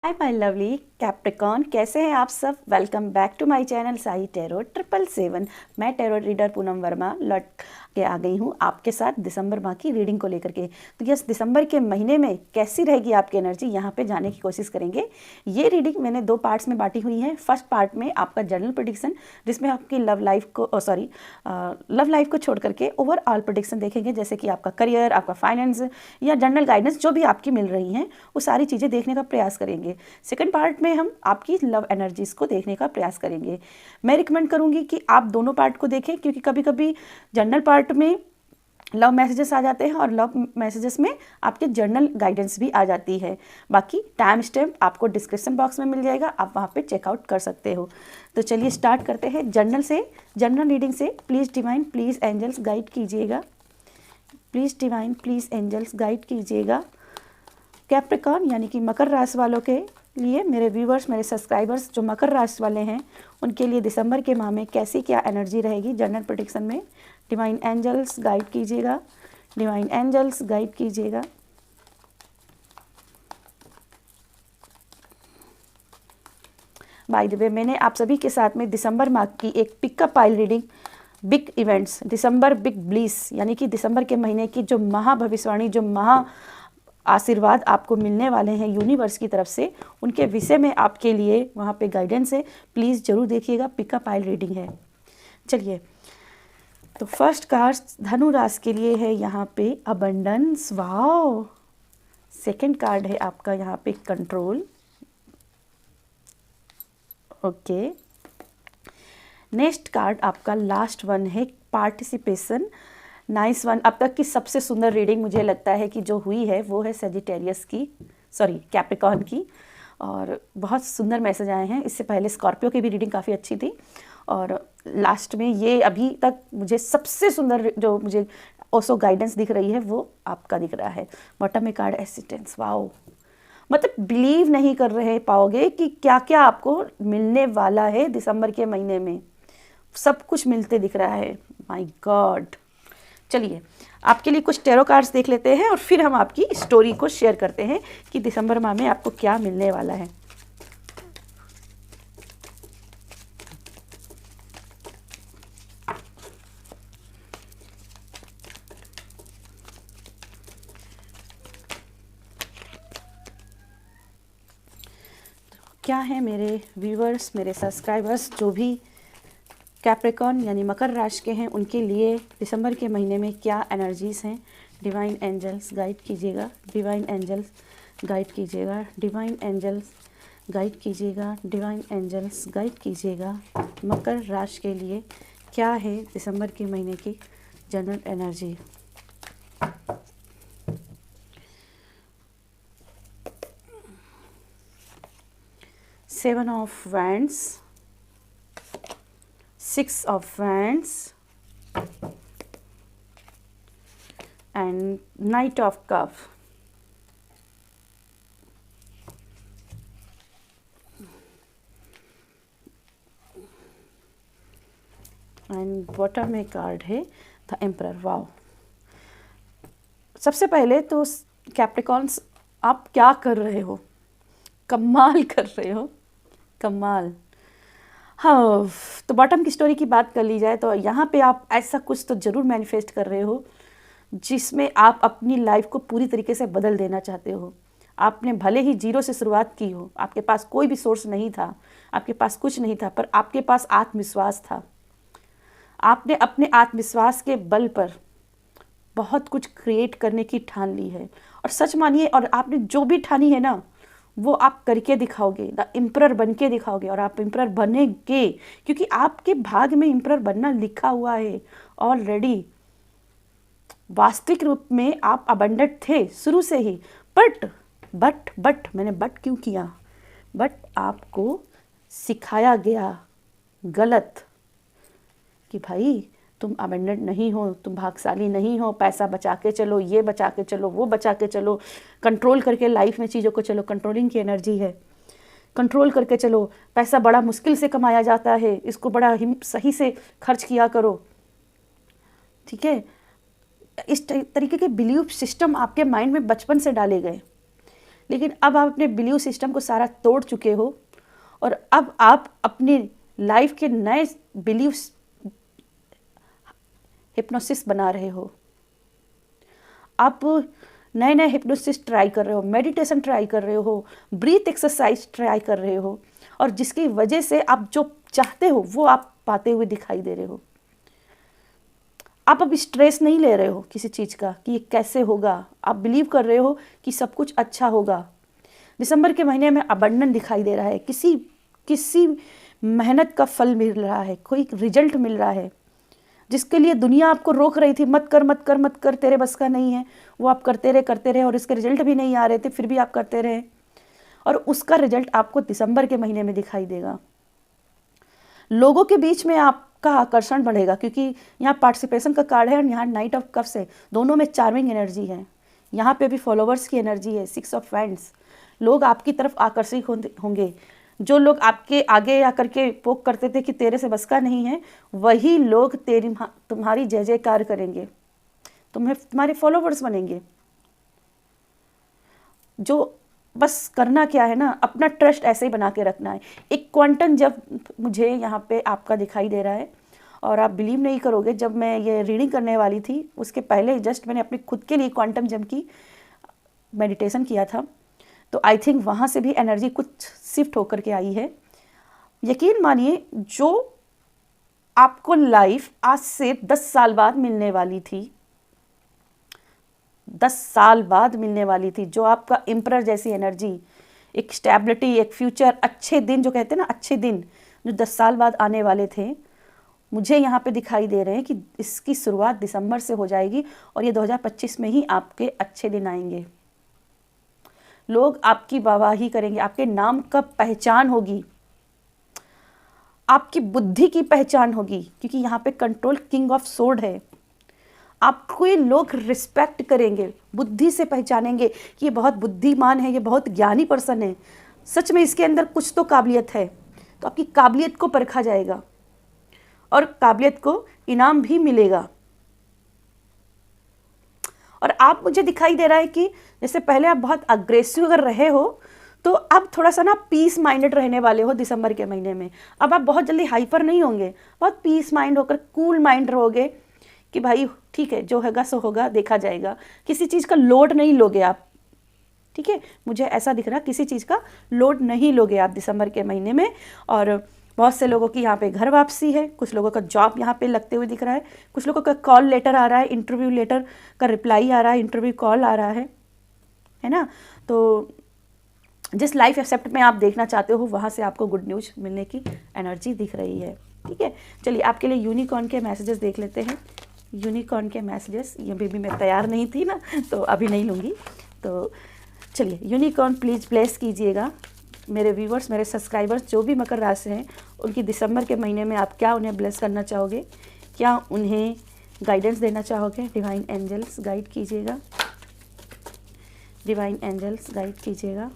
Hi my lovely Capricorn, कैसे हैं आप सब। Welcome back to my channel Sai tarot 777। मैं टैरो रीडर पूनम वर्मा लौट के आ गई हूँ आपके साथ दिसंबर माह की रीडिंग को लेकर के। तो यस, दिसंबर के महीने में कैसी रहेगी आपकी एनर्जी, यहाँ पे जाने की कोशिश करेंगे। ये रीडिंग मैंने 2 पार्ट्स में बांटी हुई है। फर्स्ट पार्ट में आपका जनरल प्रेडिक्शन, जिसमें आपकी लव लाइफ को छोड़ करके ओवरऑल प्रेडिक्शन देखेंगे, जैसे कि आपका करियर, आपका फाइनेंस या जनरल गाइडेंस जो भी आपकी मिल रही हैं, वो सारी चीज़ें देखने का प्रयास करेंगे। सेकंड पार्ट में हम आपकी लव एनर्जीज को देखने का प्रयास करेंगे। मैं रिकमेंड करूंगी कि आप दोनों पार्ट को देखें, क्योंकि कभी कभी जनरल पार्ट में लव मैसेजेस आ जाते हैं और लव मैसेजेस में आपके जर्नल गाइडेंस भी आ जाती है। बाकी टाइम स्टैम्प आपको डिस्क्रिप्शन बॉक्स में मिल जाएगा, आप वहाँ पे चेकआउट कर सकते हो। तो चलिए स्टार्ट करते हैं जनरल रीडिंग से। Please divine, please angels guide कीजिएगा। Please divine, please angels guide कीजिएगा कैप्रिकॉर्न यानी कि मकर राशि वालों के लिए, मेरे व्यूवर्स, मेरे सब्सक्राइबर्स जो मकर राशि वाले हैं, उनके लिए दिसंबर के माह में कैसी क्या एनर्जी रहेगी जनरल प्रेडिक्शन में। डिवाइन एंजल्स गाइड कीजिएगा, डिवाइन एंजल्स गाइड कीजिएगा। बाय द वे, मैंने आप सभी के साथ में दिसंबर माह की एक pickup pile reading, big events, दिसंबर बिग ब्लीस यानी कि दिसंबर के महीने की जो महा भविष्यवाणी, जो महा आशीर्वाद आपको मिलने वाले हैं यूनिवर्स की तरफ से, उनके विषय में आपके लिए वहाँ पे गाइडेंस है। प्लीज़ ज़रूर देखिएगा, पिकअप पाइल रीडिंग है। चलिए, तो फर्स्ट कार्ड धनु राशि के लिए है यहाँ पे अबंडेंस, वाओ। सेकंड कार्ड है आपका यहाँ पे कंट्रोल, ओके। नेक्स्ट कार्ड आपका लास्ट वन है पार्टिसिपेशन, नाइस वन। अब तक की सबसे सुंदर रीडिंग मुझे लगता है कि जो हुई है वो है सेजिटेरियस की, सॉरी कैप्रिकॉर्न की, और बहुत सुंदर मैसेज आए हैं। इससे पहले स्कॉर्पियो की भी रीडिंग काफ़ी अच्छी थी, और लास्ट में ये अभी तक मुझे सबसे सुंदर जो मुझे ओसो गाइडेंस दिख रही है वो आपका दिख रहा है। बॉटम में कार्ड एसिस्टेंस, वाओ। मतलब बिलीव नहीं कर रहे पाओगे कि क्या क्या आपको मिलने वाला है दिसंबर के महीने में। सब कुछ मिलते दिख रहा है, माय गॉड। चलिए, आपके लिए कुछ टैरो कार्ड्स देख लेते हैं और फिर हम आपकी स्टोरी को शेयर करते हैं कि दिसंबर माह में आपको क्या मिलने वाला है। क्या है मेरे व्यूवर्स, मेरे सब्सक्राइबर्स जो भी कैप्रिकॉर्न यानी मकर राशि के हैं, उनके लिए दिसंबर के महीने में क्या एनर्जीज हैं। डिवाइन एंजल्स गाइड कीजिएगा, डिवाइन एंजल्स गाइड कीजिएगा, डिवाइन एंजल्स गाइड कीजिएगा, डिवाइन एंजल्स गाइड कीजिएगा। मकर राशि के लिए क्या है दिसंबर के महीने की general energy. Seven of wands, 6 of Wands and Knight of Cup. And bottom में कार्ड है द एम्परर, वाओ। सबसे पहले तो कैप्रिकॉर्न्स, आप क्या कर रहे हो, कमाल कर रहे हो, कमाल। हाँ, तो बॉटम की स्टोरी की बात कर ली जाए तो यहाँ पे आप ऐसा कुछ तो ज़रूर मैनिफेस्ट कर रहे हो जिसमें आप अपनी लाइफ को पूरी तरीके से बदल देना चाहते हो। आपने भले ही जीरो से शुरुआत की हो, आपके पास कोई भी सोर्स नहीं था, आपके पास कुछ नहीं था, पर आपके पास आत्मविश्वास था। आपने अपने आत्मविश्वास के बल पर बहुत कुछ क्रिएट करने की ठान ली है, और सच मानिए, और आपने जो भी ठानी है ना, वो आप करके दिखाओगे, द एम्परर बन के दिखाओगे, और आप एम्परर बनेंगे, क्योंकि आपके भाग में एम्परर बनना लिखा हुआ है ऑलरेडी। वास्तविक रूप में आप अबंडेंट थे शुरू से ही, बट मैंने बट क्यों किया, बट आपको सिखाया गया गलत कि भाई तुम अबंडेंट नहीं हो, तुम भाग्यशाली नहीं हो, पैसा बचा के चलो, ये बचा के चलो, वो बचा के चलो, कंट्रोल करके लाइफ में चीज़ों को चलो, कंट्रोलिंग की एनर्जी है, कंट्रोल करके चलो। पैसा बड़ा मुश्किल से कमाया जाता है, इसको बड़ा सही से खर्च किया करो, ठीक है। इस तरीके के बिलीफ सिस्टम आपके माइंड में बचपन से डाले गए, लेकिन अब आप अपने बिलीव सिस्टम को सारा तोड़ चुके हो और अब आप अपनी लाइफ के नए बिलीव हिप्नोसिस बना रहे हो। आप नए नए हिप्नोसिस ट्राई कर रहे हो, मेडिटेशन ट्राई कर रहे हो, ब्रीथ एक्सरसाइज ट्राई कर रहे हो, और जिसकी वजह से आप जो चाहते हो वो आप पाते हुए दिखाई दे रहे हो। आप अब स्ट्रेस नहीं ले रहे हो किसी चीज़ का कि ये कैसे होगा, आप बिलीव कर रहे हो कि सब कुछ अच्छा होगा। दिसंबर के महीने में अबंडन दिखाई दे रहा है, किसी मेहनत का फल मिल रहा है, कोई रिजल्ट मिल रहा है जिसके लिए दुनिया आपको रोक रही थी, मत कर मत कर मत कर, तेरे बस का नहीं है, वो आप करते रहे और इसके रिजल्ट भी नहीं आ रहे थे, फिर भी आप करते रहे और उसका रिजल्ट आपको दिसंबर के महीने में दिखाई देगा। लोगों के बीच में आपका आकर्षण बढ़ेगा क्योंकि यहाँ पार्टिसिपेशन का कार्ड है और यहाँ नाइट ऑफ कप्स है, दोनों में चार्मिंग एनर्जी है। यहाँ पे भी फॉलोवर्स की एनर्जी है, 6 ऑफ वैंड्स। लोग आपकी तरफ आकर्षित होंगे। जो लोग आपके आगे आकर के पोक करते थे कि तेरे से बस का नहीं है, वही लोग तुम्हारी जय जयकार करेंगे, तुम्हारे फॉलोवर्स बनेंगे। जो बस करना क्या है ना, अपना ट्रस्ट ऐसे ही बना के रखना है। एक क्वांटम जब मुझे यहाँ पे आपका दिखाई दे रहा है और आप बिलीव नहीं करोगे, जब मैं ये रीडिंग करने वाली थी उसके पहले जस्ट मैंने अपने खुद के लिए क्वांटम जंप की मेडिटेशन किया था, तो आई थिंक वहाँ से भी एनर्जी कुछ शिफ्ट होकर के आई है। यकीन मानिए, जो आपको लाइफ आज से 10 साल बाद मिलने वाली थी, 10 साल बाद मिलने वाली थी, जो आपका एम्परर जैसी एनर्जी, एक स्टेबिलिटी, एक फ्यूचर, अच्छे दिन जो कहते हैं ना, अच्छे दिन जो 10 साल बाद आने वाले थे, मुझे यहाँ पे दिखाई दे रहे हैं कि इसकी शुरुआत दिसंबर से हो जाएगी और ये 2025 में ही आपके अच्छे दिन आएंगे। लोग आपकी वाहवाही करेंगे, आपके नाम का पहचान होगी, आपकी बुद्धि की पहचान होगी, क्योंकि यहाँ पे कंट्रोल किंग ऑफ सोर्ड है। आपको ये लोग रिस्पेक्ट करेंगे, बुद्धि से पहचानेंगे कि ये बहुत बुद्धिमान है, ये बहुत ज्ञानी पर्सन है, सच में इसके अंदर कुछ तो काबिलियत है। तो आपकी काबिलियत को परखा जाएगा और काबिलियत को इनाम भी मिलेगा। और आप, मुझे दिखाई दे रहा है कि जैसे पहले आप बहुत अग्रेसिव अगर रहे हो, तो अब थोड़ा सा ना पीस माइंडेड रहने वाले हो दिसंबर के महीने में। अब आप बहुत जल्दी हाइपर नहीं होंगे, बहुत पीस माइंड होकर कूल माइंड रहोगे कि भाई ठीक है, जो होगा सो होगा, देखा जाएगा। किसी चीज़ का लोड नहीं लोगे आप, ठीक है, मुझे ऐसा दिख रहा, किसी चीज़ का लोड नहीं लोगे आप दिसंबर के महीने में। और बहुत से लोगों की यहाँ पे घर वापसी है, कुछ लोगों का जॉब यहाँ पे लगते हुए दिख रहा है, कुछ लोगों का कॉल लेटर आ रहा है, इंटरव्यू लेटर का रिप्लाई आ रहा है, इंटरव्यू कॉल आ रहा है ना। तो जिस लाइफ एक्सेप्ट में आप देखना चाहते हो वहाँ से आपको गुड न्यूज़ मिलने की एनर्जी दिख रही है, ठीक है। चलिए आपके लिए यूनिकॉर्न के मैसेजेस देख लेते हैं। यूनिकॉर्न के मैसेजेस, ये भी मैं तैयार नहीं थी ना, तो अभी नहीं लूँगी। तो चलिए यूनिकॉर्न प्लीज़ ब्लेस कीजिएगा मेरे व्यूवर्स, मेरे सब्सक्राइबर्स जो भी मकर राशि हैं, उनकी दिसंबर के महीने में आप क्या उन्हें ब्लेस करना चाहोगे, क्या उन्हें गाइडेंस देना चाहोगे। डिवाइन एंजल्स गाइड कीजिएगा, डिवाइन एंजल्स गाइड कीजिएगा।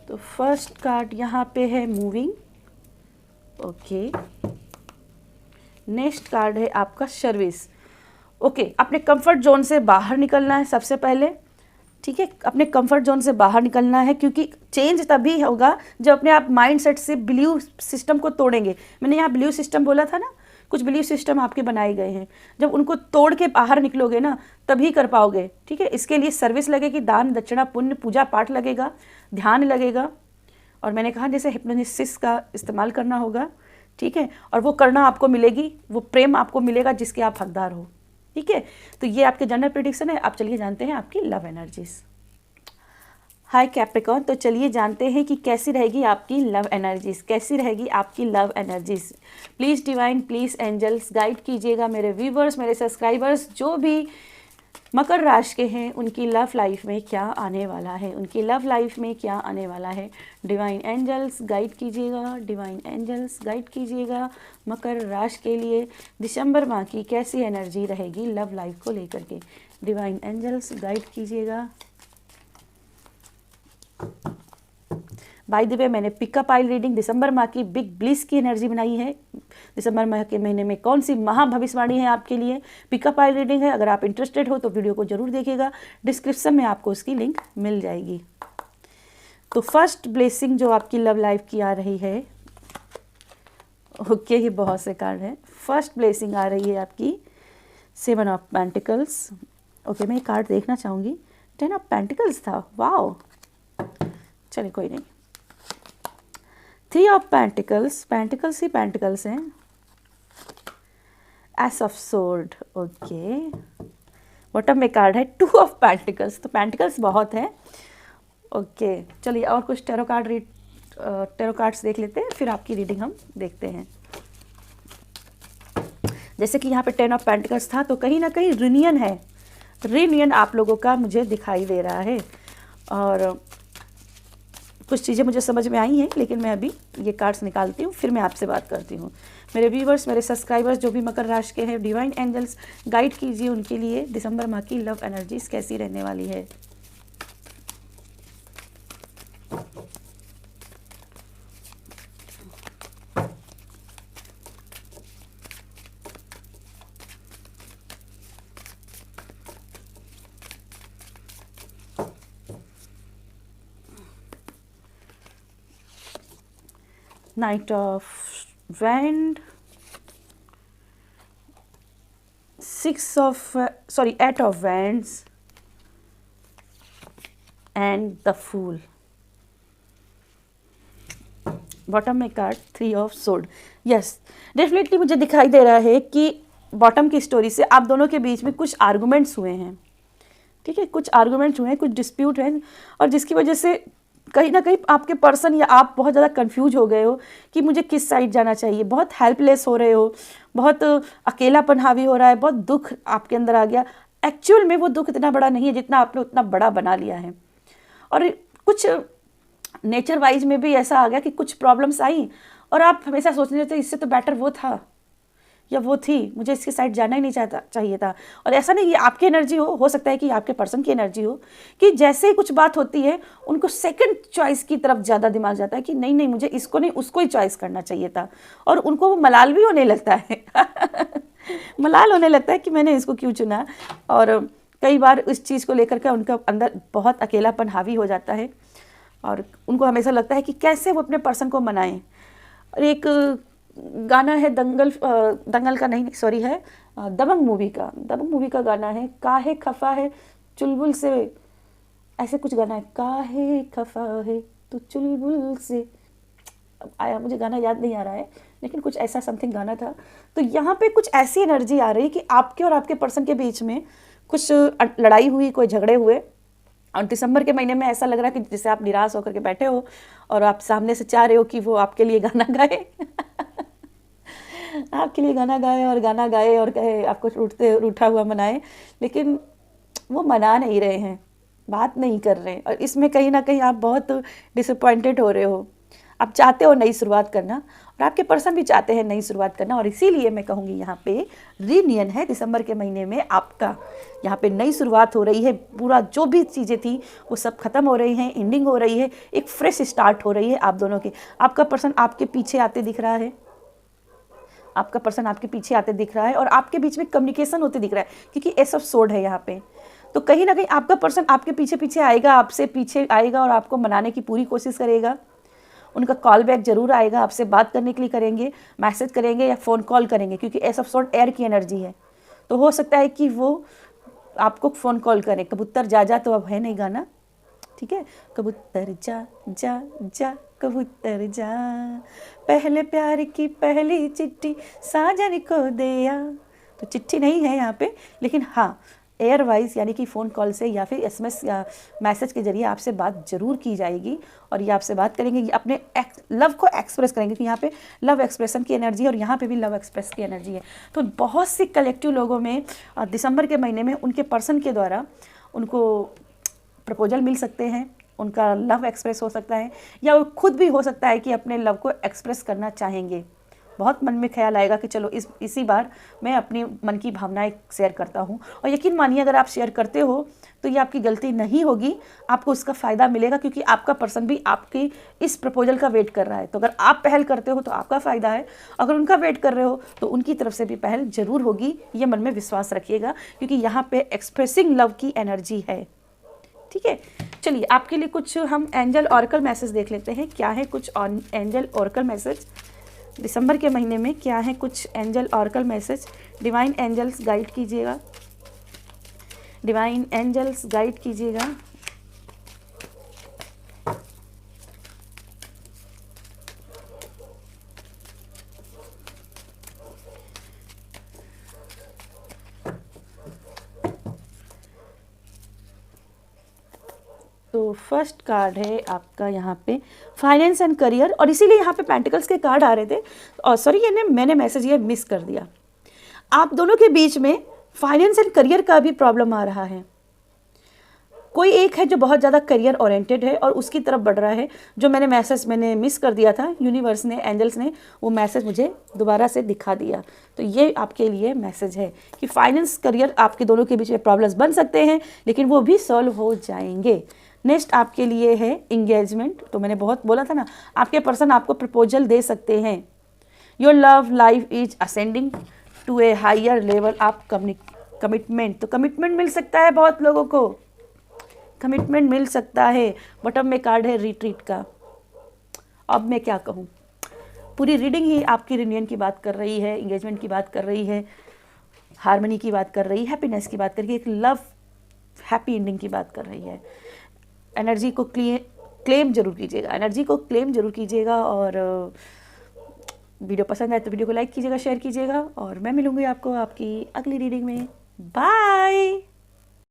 तो फर्स्ट कार्ड यहाँ पे है मूविंग, ओके। नेक्स्ट कार्ड है आपका सर्विस, ओके। अपने कंफर्ट जोन से बाहर निकलना है सबसे पहले, ठीक है, अपने कंफर्ट जोन से बाहर निकलना है, क्योंकि चेंज तभी होगा जब अपने आप माइंड सेट से बिलीव सिस्टम को तोड़ेंगे। मैंने यहाँ बिलीव सिस्टम बोला था ना, कुछ बिलीव सिस्टम आपके बनाए गए हैं, जब उनको तोड़ के बाहर निकलोगे ना तभी कर पाओगे, ठीक है। इसके लिए सर्विस लगेगी, दान दक्षिणा पुण्य पूजा पाठ लगेगा, ध्यान लगेगा, और मैंने कहा जैसे हिप्नोसिस का इस्तेमाल करना होगा, ठीक है। और वो करना आपको मिलेगी, वो प्रेम आपको मिलेगा जिसके आप हकदार हो, ठीक है। तो ये आपके जनरल प्रेडिक्शन है। आप चलिए जानते हैं आपकी लव एनर्जीज। हाय कैप्रिकॉर्न, तो चलिए जानते हैं कि कैसी रहेगी आपकी लव एनर्जीज, कैसी रहेगी आपकी love energies. Please divine, please angels guide कीजिएगा मेरे व्यूवर्स, मेरे सब्सक्राइबर्स जो भी मकर राशि के हैं, उनकी लव लाइफ में क्या आने वाला है, उनकी लव लाइफ में क्या आने वाला है। डिवाइन एंजल्स गाइड कीजिएगा, डिवाइन एंजल्स गाइड कीजिएगा मकर राशि के लिए दिसंबर माह की कैसी एनर्जी रहेगी लव लाइफ को लेकर के। डिवाइन एंजल्स गाइड कीजिएगा। बाय द वे मैंने पिकअप आइल रीडिंग दिसंबर माह की बिग ब्लिस की एनर्जी बनाई है। दिसंबर माह के महीने में कौन सी महाभविष्यवाणी है आपके लिए, पिकअप आइल रीडिंग है। अगर आप इंटरेस्टेड हो तो वीडियो को जरूर देखिएगा, डिस्क्रिप्शन में आपको उसकी लिंक मिल जाएगी। तो फर्स्ट ब्लेसिंग जो आपकी लव लाइफ की आ रही है, ओके ये बहुत से कार्ड हैं। फर्स्ट ब्लेसिंग आ रही है आपकी 7 ऑफ पेंटिकल्स। ओके मैं ये कार्ड देखना चाहूँगी। 10 ऑफ पेंटिकल्स था, वाओ, चलिए कोई नहीं। 3 ऑफ पेंटिकल्स, पेंटिकल्स ही पेंटिकल्स हैं। Ace of sword, okay. Bottom में कार्ड है 2 ऑफ पेंटिकल्स, तो पेंटिकल्स बहुत हैं। ओके चलिए और कुछ टेरो कार्ड्स देख लेते हैं, फिर आपकी रीडिंग हम देखते हैं। जैसे कि यहाँ पे 10 ऑफ पेंटिकल्स था, तो कहीं ना कहीं रियूनियन है, रियूनियन आप लोगों का मुझे दिखाई दे रहा है। और कुछ चीज़ें मुझे समझ में आई हैं, लेकिन मैं अभी ये कार्ड्स निकालती हूँ, फिर मैं आपसे बात करती हूँ। मेरे व्यूवर्स, मेरे सब्सक्राइबर्स जो भी मकर राशि के हैं, डिवाइन एंजल्स गाइड कीजिए उनके लिए दिसंबर माह की लव एनर्जीज कैसी रहने वाली है। Knight of Wand, 8 of Wands and the Fool. Bottom में card 3 of sword. Yes, definitely मुझे दिखाई दे रहा है कि बॉटम की स्टोरी से आप दोनों के बीच में कुछ आर्गुमेंट्स हुए हैं, ठीक है, कुछ आर्गुमेंट्स हुए हैं, कुछ डिस्प्यूट हैं, और जिसकी वजह से कहीं ना कहीं आपके पर्सन या आप बहुत ज़्यादा कंफ्यूज हो गए हो कि मुझे किस साइड जाना चाहिए। बहुत हेल्पलेस हो रहे हो, बहुत अकेलापन हावी हो रहा है, बहुत दुख आपके अंदर आ गया। एक्चुअल में वो दुख इतना बड़ा नहीं है जितना आपने उतना बड़ा बना लिया है। और कुछ नेचर वाइज में भी ऐसा आ गया कि कुछ प्रॉब्लम्स आई और आप हमेशा सोचने लगते इससे तो बेटर वो था या वो थी, मुझे इसके साइड जाना ही नहीं चाहिए था। और ऐसा नहीं ये आपकी एनर्जी हो सकता है कि आपके पर्सन की एनर्जी हो कि जैसे ही कुछ बात होती है उनको सेकंड चॉइस की तरफ ज़्यादा दिमाग जाता है कि नहीं नहीं मुझे इसको नहीं उसको ही चॉइस करना चाहिए था। और उनको वो मलाल भी होने लगता है मलाल होने लगता है कि मैंने इसको क्यों चुना। और कई बार इस चीज़ को लेकर के उनका अंदर बहुत अकेलापन हावी हो जाता है और उनको हमेशा लगता है कि कैसे वो अपने पर्सन को मनाएं। और एक गाना है दंगल का नहीं सॉरी है दबंग मूवी का गाना है, काहे खफा है चुलबुल से, ऐसे कुछ गाना है, काहे खफा है तो चुलबुल से, आया मुझे गाना याद नहीं आ रहा है लेकिन कुछ ऐसा समथिंग गाना था। तो यहाँ पे कुछ ऐसी एनर्जी आ रही कि आपके और आपके पर्सन के बीच में कुछ लड़ाई हुई, कोई झगड़े हुए। और दिसंबर के महीने में ऐसा लग रहा है कि जैसे आप निराश होकर के बैठे हो और आप सामने से चाह रहे हो कि वो आपके लिए गाना गाए आपके लिए गाना गाए और कहे आपको रूठा हुआ मनाए, लेकिन वो मना नहीं रहे हैं, बात नहीं कर रहे हैं। और इसमें कहीं ना कहीं आप बहुत डिसअपॉइंटेड हो रहे हो। आप चाहते हो नई शुरुआत करना और आपके पर्सन भी चाहते हैं नई शुरुआत करना, और इसीलिए मैं कहूँगी यहाँ पे रियूनियन है दिसंबर के महीने में आपका। यहाँ पे नई शुरुआत हो रही है, पूरा जो भी चीज़ें थी वो सब खत्म हो रही हैं, एंडिंग हो रही है, एक फ्रेश स्टार्ट हो रही है आप दोनों के। आपका पर्सन आपके पीछे आते दिख रहा है, आपका पर्सन आपके पीछे आते दिख रहा है और आपके बीच में कम्युनिकेशन होते दिख रहा है क्योंकि एस ऑफ सोर्ड है यहाँ पे। तो कहीं ना कहीं आपका पर्सन आपके पीछे पीछे आएगा, आपसे पीछे आएगा और आपको मनाने की पूरी कोशिश करेगा। उनका कॉल बैक जरूर आएगा, आपसे बात करने के लिए करेंगे, मैसेज करेंगे या फ़ोन कॉल करेंगे क्योंकि एस ऑफ सोर्ड एयर की एनर्जी है। तो हो सकता है कि वो आपको फ़ोन कॉल करें। कबूतर जा जा तो अब है नहीं गाना, ठीक है, कबूतर जा जा जा कबूतर जा, पहले प्यार की पहली चिट्ठी साजन को दिया। तो चिट्ठी नहीं है यहाँ पे, लेकिन हाँ एयर वाइज यानी कि फ़ोन कॉल से या फिर SMS या मैसेज के जरिए आपसे बात जरूर की जाएगी और ये आपसे बात करेंगे, ये अपने लव को एक्सप्रेस करेंगे। कि यहाँ पे लव एक्सप्रेशन की एनर्जी है और यहाँ पे भी लव एक्सप्रेस की एनर्जी है। तो बहुत सी कलेक्टिव लोगों में दिसंबर के महीने में उनके पर्सन के द्वारा उनको प्रपोजल मिल सकते हैं, उनका लव एक्सप्रेस हो सकता है या वो खुद भी हो सकता है कि अपने लव को एक्सप्रेस करना चाहेंगे। बहुत मन में ख्याल आएगा कि चलो इसी बार मैं अपनी मन की भावनाएं शेयर करता हूँ। और यकीन मानिए अगर आप शेयर करते हो तो ये आपकी गलती नहीं होगी, आपको उसका फ़ायदा मिलेगा, क्योंकि आपका पर्सन भी आपकी इस प्रपोजल का वेट कर रहा है। तो अगर आप पहल करते हो तो आपका फ़ायदा है, अगर उनका वेट कर रहे हो तो उनकी तरफ से भी पहल जरूर होगी, ये मन में विश्वास रखिएगा, क्योंकि यहाँ पे एक्सप्रेसिंग लव की एनर्जी है। ठीक है, चलिए आपके लिए कुछ हम एंजल ऑरेकल मैसेज देख लेते हैं। क्या है कुछ एंजल ऑरेकल मैसेज दिसंबर के महीने में? क्या है कुछ angel oracle message? Divine angels guide कीजिएगा, डिवाइन एंजल्स गाइड कीजिएगा। तो फर्स्ट कार्ड है आपका यहाँ पे फाइनेंस एंड करियर, और इसीलिए यहाँ पे पेंटिकल्स के कार्ड आ रहे थे। और सॉरी, ये मैंने मैसेज ये मिस कर दिया। आप दोनों के बीच में फाइनेंस एंड करियर का भी प्रॉब्लम आ रहा है। कोई एक है जो बहुत ज़्यादा करियर ओरिएंटेड है और उसकी तरफ बढ़ रहा है। जो मैंने मिस कर दिया था, यूनिवर्स ने, एंजल्स ने वो मैसेज मुझे दोबारा से दिखा दिया। तो ये आपके लिए मैसेज है कि फाइनेंस करियर आपके दोनों के बीच में प्रॉब्लम्स बन सकते हैं, लेकिन वो भी सॉल्व हो जाएंगे। नेक्स्ट आपके लिए है इंगेजमेंट। तो मैंने बहुत बोला था ना, आपके पर्सन आपको प्रपोजल दे सकते हैं। Your love life is ascending to a higher level. आप कमिटमेंट, तो कमिटमेंट मिल सकता है, बहुत लोगों को कमिटमेंट मिल सकता है। बॉटम में कार्ड है रिट्रीट का। अब मैं क्या कहूँ, पूरी रीडिंग ही आपकी रियूनियन की बात कर रही है, इंगेजमेंट की बात कर रही है, हार्मनी की बात कर रही है, हैप्पीनेस की बात कर रही है, एक लव हैप्पी एंडिंग की बात कर रही है। एनर्जी को क्लेम जरूर कीजिएगा, एनर्जी को क्लेम जरूर कीजिएगा। और वीडियो पसंद आए तो वीडियो को लाइक कीजिएगा, शेयर कीजिएगा, और मैं मिलूंगी आपको आपकी अगली रीडिंग में। बाय।